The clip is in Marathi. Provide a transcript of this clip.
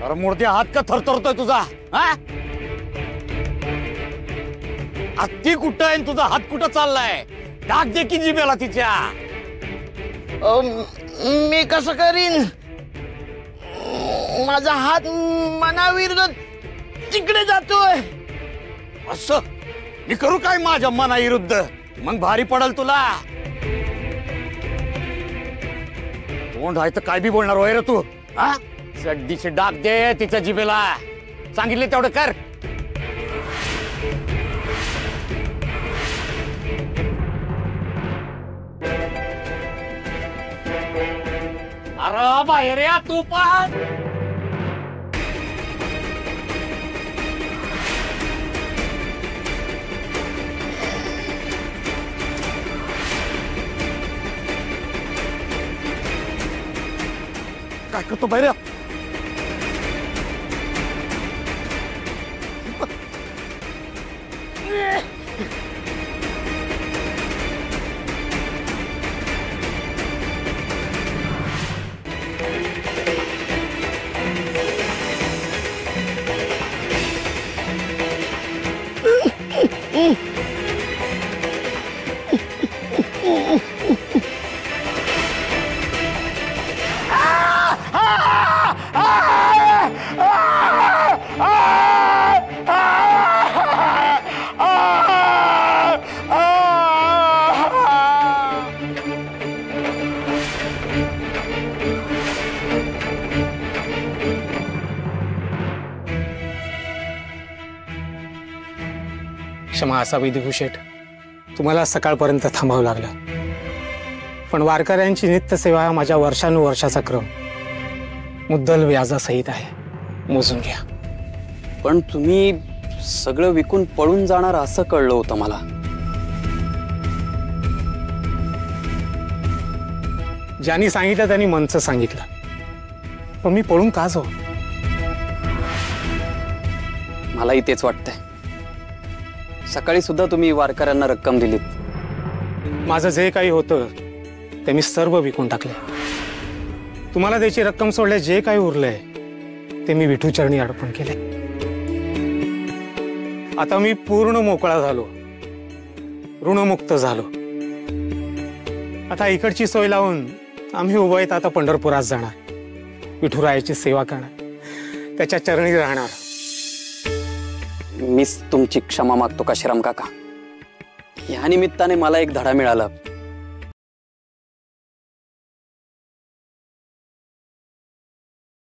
अरे मूर्ती हात का थरथरतोय तुझा? हा हत्ती कुठं आहे तुझा हात कुठं चाललाय? डाक दे की जिभेला तिच्या. मी कसं करीन? माझा हात मनाविरुद्ध तिकडे जातोय. असं मी करू काय माझ्या मनाविरुद्ध? मग भारी पडल तुला. तोंड आहे तर काय बी बोलणार होय रे तू? हा चड्डीचे डाक दे तिच्या जिभेला. सांगितले तेवढं कर. अरे बाहेर या तू पण. काय करतो बाहेर? क्षमा असावी दिगुशेठ, तुम्हाला सकाळपर्यंत थांबावं लागलं. पण वारकऱ्यांची नित्यसेवा हा माझ्या वर्षानुवर्षाचा क्रम मुद्दल व्याजासहित आहे. मोजून घ्या. पण तुम्ही सगळं विकून पळून जाणार असं कळलं होतं मला. ज्यांनी सांगितलं त्यांनी मनचं सांगितलं. पण मी पळून का जाऊ? मलाही तेच वाटतंय. सकाळी सुद्धा तुम्ही वारकऱ्यांना रक्कम दिलीत. माझं जे काही होतं ते मी सर्व विकून टाकले. तुम्हाला त्याची रक्कम सोडले जे काही उरलंय ते मी विठूचरणी अर्पण केले. आता मी पूर्ण मोकळा झालो, ऋणमुक्त झालो. आता इकडची सोय लावून आम्ही उभयत आता पंढरपुरात जाणार, विठुरायाची सेवा करणार, त्याच्या चरणी राहणार. मीच तुमची क्षमा मागतो काशीराम काका. या निमित्ताने मला एक धडा मिळाला.